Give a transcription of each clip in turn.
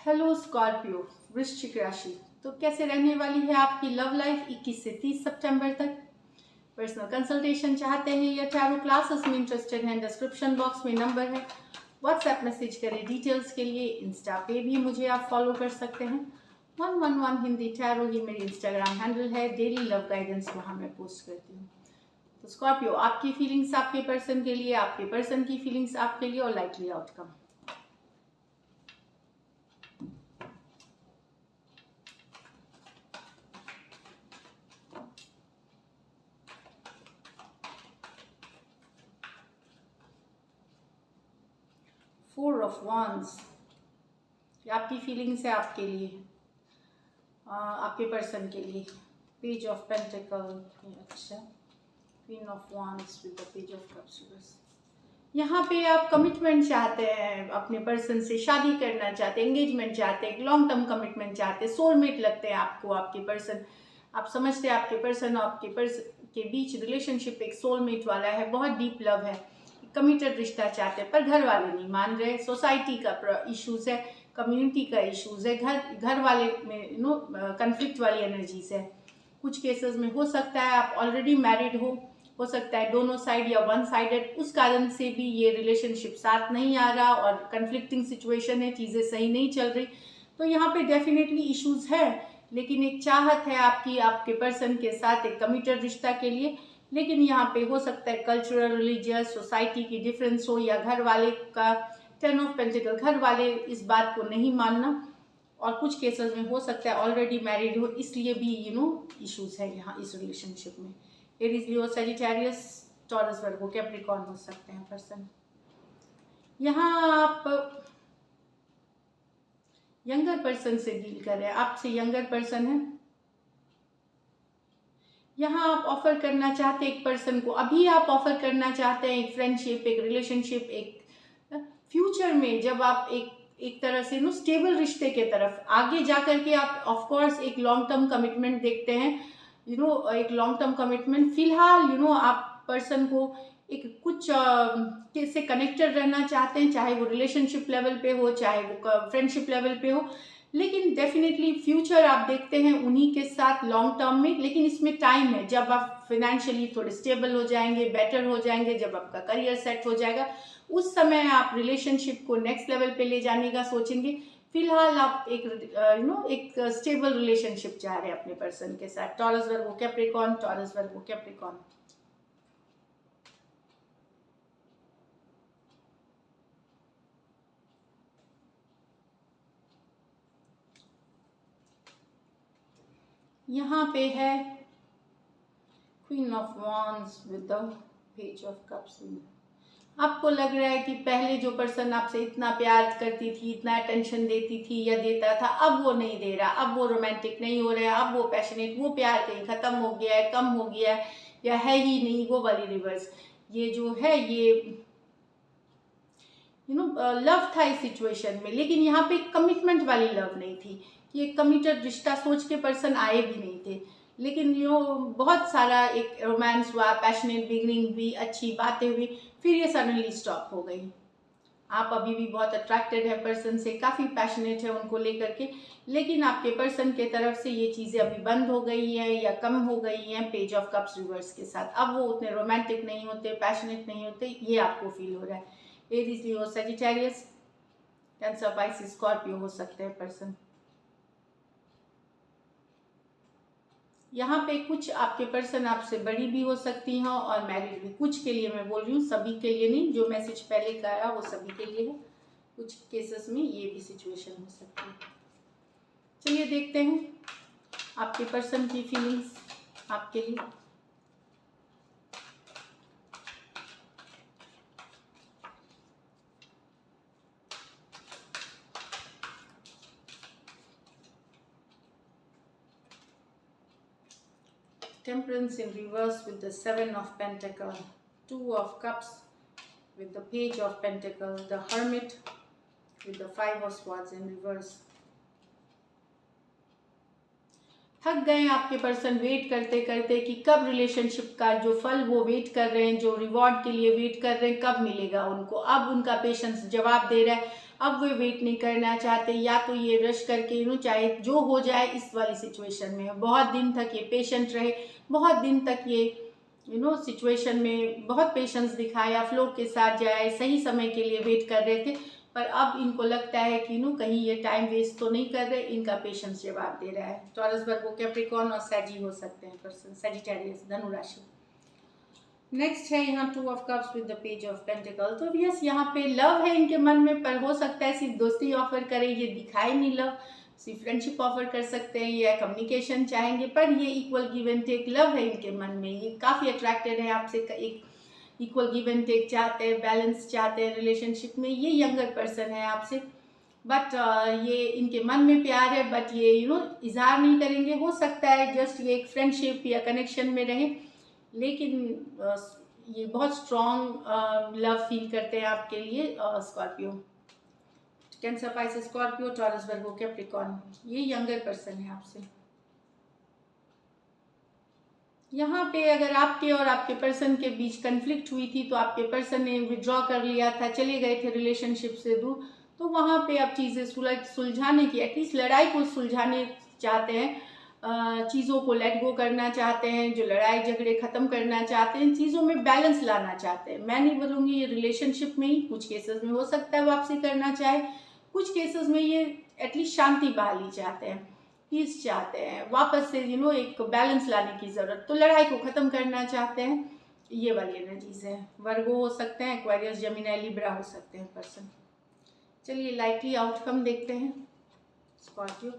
Hello Scorpio, वृश्चिक राशि। तो कैसे रहने वाली है आपकी लव लाइफ 21 से 30 सितंबर तक। पर्सनल कंसल्टेशन चाहते हैं या टैरो क्लासेस में इंटरेस्टेड हैं, डिस्क्रिप्शन बॉक्स में नंबर है, व्हाट्सएप मैसेज करें डिटेल्स के लिए। इंस्टा पे भी मुझे आप फॉलो कर सकते हैं। 111 हिंदी टैरो ही मेरी इंस्टाग्राम हैंडल है। डेली लव गाइडेंस वहाँ मैं पोस्ट करती हूँ। तो स्कॉर्पियो, आपकी फीलिंग्स आपके पर्सन के लिए, आपके पर्सन की फीलिंग्स आपके लिए और likely outcome. Four of wands, आपकी फीलिंग्स है आपके लिए, आपके पर्सन के लिए। पेज ऑफ पेंटिकल, अच्छा। Queen of wands with the page of cups reverse. यहाँ पे आप कमिटमेंट चाहते हैं, अपने पर्सन से शादी करना चाहते हैं, एंगेजमेंट चाहते हैं, लॉन्ग टर्म कमिटमेंट चाहते हैं, सोलमेट लगते हैं आपको आपके पर्सन। आप समझते हैं आपके पर्सन और आपके पर्सन के बीच रिलेशनशिप एक सोलमेट वाला है, बहुत डीप लव है, कमिटेड रिश्ता चाहते हैं, पर घर वाले नहीं मान रहे। सोसाइटी का इश्यूज है, कम्युनिटी का इश्यूज है, घर वाले में कंफ्लिक्ट वाली एनर्जीज है। कुछ केसेस में हो सकता है आप ऑलरेडी मैरिड हो सकता है दोनों साइड या वन साइडेड, उस कारण से भी ये रिलेशनशिप साथ नहीं आ रहा और कंफ्लिक्टिंग सिचुएशन है, चीज़ें सही नहीं चल रही। तो यहाँ पे डेफिनेटली इश्यूज है, लेकिन एक चाहत है आपकी आपके पर्सन के साथ एक कमिटेड रिश्ता के लिए। लेकिन यहाँ पे हो सकता है कल्चरल, रिलीजियस, सोसाइटी की डिफरेंस हो, या घर वाले का 10 ऑफ पेंटिकल, घर वाले इस बात को नहीं मानना, और कुछ केसेस में हो सकता है ऑलरेडी मैरिड हो, इसलिए भी इश्यूज है यहाँ इस रिलेशनशिप में। एरीज, लियो, सजिटेरियस, टॉरस, वर्गो, कैप्रिकॉर्न हो सकते हैं पर्सन। यहाँ आप यंगर पर्सन से डील कर रहे हैं, आपसे यंगर पर्सन है। यहाँ आप ऑफर करना चाहते हैं एक पर्सन को, अभी आप ऑफर करना चाहते हैं एक फ्रेंडशिप, एक रिलेशनशिप, एक फ्यूचर में जब आप एक तरह से स्टेबल रिश्ते के तरफ आगे जा करके आप ऑफ कोर्स एक लॉन्ग टर्म कमिटमेंट देखते हैं। एक लॉन्ग टर्म कमिटमेंट फिलहाल आप पर्सन को एक कुछ से कनेक्टेड रहना चाहते हैं, चाहे वो रिलेशनशिप लेवल पे हो, चाहे वो फ्रेंडशिप लेवल पे हो, लेकिन डेफिनेटली फ्यूचर आप देखते हैं उन्हीं के साथ लॉन्ग टर्म में। लेकिन इसमें टाइम है, जब आप फाइनेंशियली थोड़े स्टेबल हो जाएंगे, बेटर हो जाएंगे, जब आपका करियर सेट हो जाएगा, उस समय आप रिलेशनशिप को नेक्स्ट लेवल पे ले जाने का सोचेंगे। फिलहाल आप एक स्टेबल रिलेशनशिप चाह रहे हैं अपने पर्सन के साथ। Taurus, Virgo, Capricorn, taurus, Virgo, Capricorn. यहाँ पे है queen of wands with the page of cups. आपको लग रहा है कि पहले जो पर्सन आपसे इतना प्यार करती थी, इतना अटेंशन देती थी या देता था, अब वो नहीं दे रहा, अब वो रोमांटिक नहीं हो रहा है, अब वो पैशनेट, वो प्यार कहीं खत्म हो गया है, कम हो गया है, या है ही नहीं, वो वाली रिवर्स। ये जो है ये लव था इस सिचुएशन में, लेकिन यहाँ पे कमिटमेंट वाली लव नहीं थी कि एक कमिटेड रिश्ता सोच के पर्सन आए भी नहीं थे। लेकिन बहुत सारा एक रोमांस हुआ, पैशनेट बिगनिंग हुई, अच्छी बातें हुई, फिर ये सडनली स्टॉप हो गई। आप अभी भी बहुत अट्रैक्टेड है पर्सन से, काफ़ी पैशनेट है उनको लेकर के, लेकिन आपके पर्सन के तरफ से ये चीज़ें अभी बंद हो गई हैं या कम हो गई हैं पेज ऑफ कप्स रिवर्स के साथ। अब वो उतने रोमांटिक नहीं होते, पैशनेट नहीं होते, ये आपको फील हो रहा है। एरीज, लियो, सजिटेरियस, कैंसर, पाइसिस, स्कॉर्पियो हो सकते हैं पर्सन। यहाँ पे कुछ आपके पर्सन आपसे बड़ी भी हो सकती हैं और मैरिड भी। कुछ के लिए मैं बोल रही हूँ, सभी के लिए नहीं। जो मैसेज पहले का आया वो सभी के लिए है, कुछ केसेस में ये भी सिचुएशन हो सकती है। चलिए देखते हैं आपके पर्सन की फीलिंग्स आपके लिए। Temperance in reverse with the 7 of Pentacle, 2 of Cups with the Page of Pentacle, the Hermit with the 5 of Swords in reverse. थक गए आपके पर्सन वेट करते करते कि कब रिलेशनशिप का जो फल वो वेट कर रहे हैं, जो रिवॉर्ड के लिए वेट कर रहे हैं, कब मिलेगा उनको। अब उनका पेशेंस जवाब दे रहा है, अब वे वेट नहीं करना चाहते, या तो ये रश करके चाहे जो हो जाए इस वाली सिचुएशन में बहुत दिन तक ये पेशेंट रहे, बहुत दिन तक ये सिचुएशन में बहुत पेशेंस दिखाया, फ्लो के साथ जाए, सही समय के लिए वेट कर रहे थे। पर अब इनको लगता है कि कहीं ये टाइम वेस्ट तो नहीं कर रहे, इनका पेशेंस जवाब दे रहा है। टॉरस, वर्गो, कैप्रिकॉर्न और सैजी हो सकते हैं पर्सन, सजिटेरियस, धनु राशि। नेक्स्ट है यहाँ 2 of cups with the page of pentacle. तो यस, यहाँ पे लव है इनके मन में, पर हो सकता है सिर्फ दोस्ती ऑफर करे, ये दिखाए नहीं लव, सिर्फ फ्रेंडशिप ऑफर कर सकते हैं या कम्युनिकेशन चाहेंगे, पर ये equal give and take love है इनके मन में। ये काफ़ी अट्रैक्टेड है आपसे, एक इक्वल गिव एंड टेक चाहते हैं, बैलेंस चाहते हैं रिलेशनशिप में। ये यंगर पर्सन है आपसे, बट ये इनके मन में प्यार है, बट ये इजहार नहीं करेंगे। हो सकता है जस्ट ये एक फ्रेंडशिप या कनेक्शन में रहे, लेकिन ये बहुत स्ट्रॉन्ग लव फील करते हैं आपके लिए। Scorpio, Cancer, Pisces, Scorpio, Taurus, Virgo, Capricorn, ये यंगर पर्सन है आपसे। यहाँ पे अगर आपके और आपके पर्सन के बीच कन्फ्लिक्ट हुई थी, तो आपके पर्सन ने विड्रॉ कर लिया था, चले गए थे रिलेशनशिप से दूर, तो वहाँ पे आप चीज़ें सुलझाने की, एटलीस्ट लड़ाई को सुलझाने चाहते हैं, चीज़ों को लेट गो करना चाहते हैं, जो लड़ाई झगड़े ख़त्म करना चाहते हैं, चीज़ों में बैलेंस लाना चाहते हैं। मैं नहीं बोलूँगी ये रिलेशनशिप में ही, कुछ केसेस में हो सकता है वापसी करना चाहे, कुछ केसेस में ये एटलीस्ट शांति बहाली चाहते हैं, पीस चाहते हैं, वापस से एक बैलेंस लाने की ज़रूरत, तो लड़ाई को ख़त्म करना चाहते हैं। ये वाली एनर्जीज है। वर्गो हो सकते हैं, एक्वेरियस, जेमिनी, लिब्रा हो सकते हैं पर्सन। चलिए लाइकली आउटकम देखते हैं स्कॉर्पियो।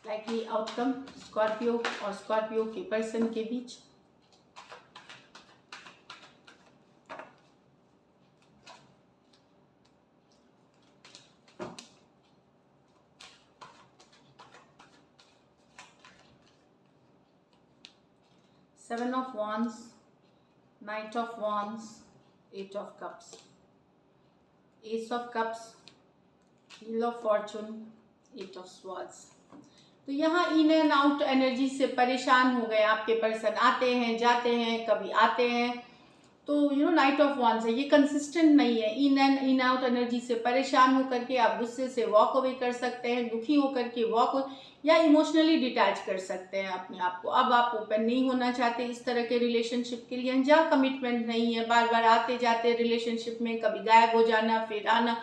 लाइकली आउटकम स्कॉर्पियो और स्कॉर्पियो के पर्सन के बीच। Seven of wands, knight of wands, 8 of cups, ace of cups, wheel of fortune, 8 of swords. तो यहाँ इन एंड आउट एनर्जी से परेशान हो गए आपके पर्सन, आते हैं जाते हैं, कभी आते हैं, तो नाइट ऑफ वॉन्ड्स है, ये कंसिस्टेंट नहीं है। इन आउट एनर्जी से परेशान होकर के आप गुस्से से वॉक अवे कर सकते हैं, दुखी होकर के वॉक, या इमोशनली डिटैच कर सकते हैं अपने आप को। अब आप ओपन नहीं होना चाहते इस तरह के रिलेशनशिप के लिए, जहाँ कमिटमेंट नहीं है, बार बार आते जाते रिलेशनशिप में, कभी गायब हो जाना, फिर आना,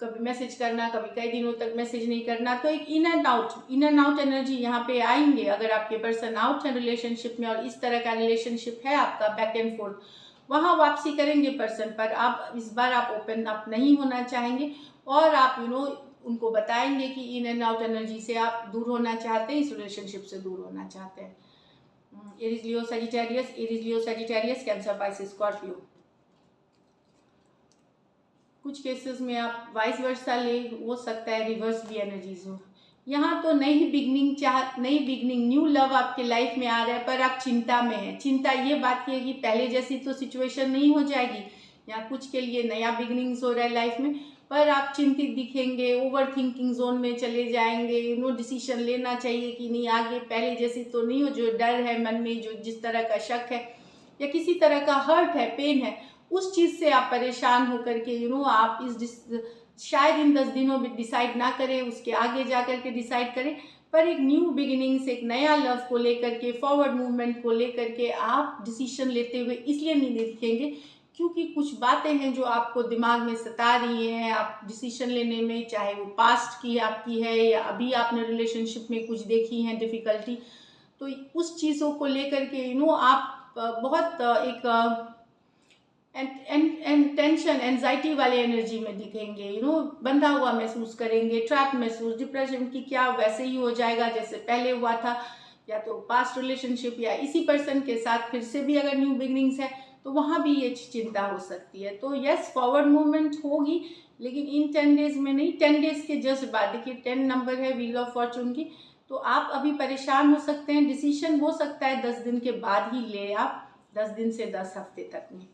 कभी मैसेज करना, कभी कई दिनों तक मैसेज नहीं करना, तो एक इन एंड आउट एनर्जी यहाँ पे आएंगे। अगर आपके पर्सन आउट है रिलेशनशिप में और इस तरह का रिलेशनशिप है आपका बैक एंड फोर्थ, वहाँ वापसी करेंगे पर्सन, पर आप इस बार आप ओपन अप नहीं होना चाहेंगे, और आप उनको बताएंगे कि इन एंड आउट एनर्जी से आप दूर होना चाहते हैं, इस रिलेशनशिप से दूर होना चाहते हैं। एरीज, लियो, सजिटेरियस, एरीज, लियो, सजिटेरियस, कैंसर, पाइसेस, स्कॉर्पियो। कुछ केसेस में आप वाइस वर्सा ले, हो सकता है रिवर्स भी एनर्जीज हो। यहाँ तो नई बिगनिंग न्यू लव आपके लाइफ में आ रहा है, पर आप चिंता में हैं। चिंता ये बात की है कि पहले जैसी तो सिचुएशन नहीं हो जाएगी, यहाँ कुछ के लिए नया बिगनिंग्स हो रहा है लाइफ में, पर आप चिंतित दिखेंगे, ओवर थिंकिंग जोन में चले जाएंगे। डिसीजन लेना चाहिए कि नहीं, आगे पहले जैसी तो नहीं हो, जो डर है मन में, जो जिस तरह का शक है या किसी तरह का हर्ट है, पेन है, उस चीज़ से आप परेशान होकर के आप शायद इन 10 दिनों में डिसाइड ना करें, उसके आगे जा कर के डिसाइड करें, पर एक न्यू बिगिनिंग्स, एक नया लव को लेकर के, फॉरवर्ड मूवमेंट को लेकर के आप डिसीजन लेते हुए इसलिए नहीं दिखेंगे क्योंकि कुछ बातें हैं जो आपको दिमाग में सता रही हैं। आप डिसीजन लेने में, चाहे वो पास्ट की आपकी है या अभी आपने रिलेशनशिप में कुछ देखी है डिफ़िकल्टी, तो उस चीज़ों को लेकर के आप बहुत एक टेंशन, एंजाइटी वाले एनर्जी में दिखेंगे, बंधा हुआ महसूस करेंगे, ट्रैप महसूस, डिप्रेशन की क्या वैसे ही हो जाएगा जैसे पहले हुआ था, या तो पास्ट रिलेशनशिप या इसी पर्सन के साथ फिर से भी अगर न्यू बिगनिंग्स है तो वहाँ भी ये चिंता हो सकती है। तो यस, फॉरवर्ड मूवमेंट होगी, लेकिन इन 10 डेज में नहीं, 10 डेज के जस्ट बाद। देखिए 10 नंबर है व्हील ऑफ फॉर्चून की, तो आप अभी परेशान हो सकते हैं। डिसीजन हो सकता है 10 दिन के बाद ही ले, आप 10 दिन से 10 हफ्ते तक में।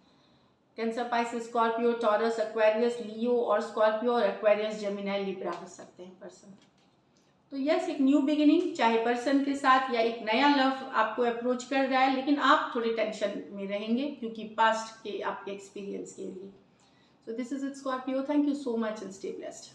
Cancer, Pisces, Scorpio, Taurus, Aquarius, Leo और स्कॉर्पियो और एक्वेरियस, जेमिनी, लिब्रा हो सकते हैं पर्सन। तो यस, एक न्यू बिगिनिंग, चाहे पर्सन के साथ या एक नया लव आपको अप्रोच कर रहा है, लेकिन आप थोड़े टेंशन में रहेंगे क्योंकि पास्ट के आपके एक्सपीरियंस के लिए। So this is it Scorpio, thank you so much and stay blessed.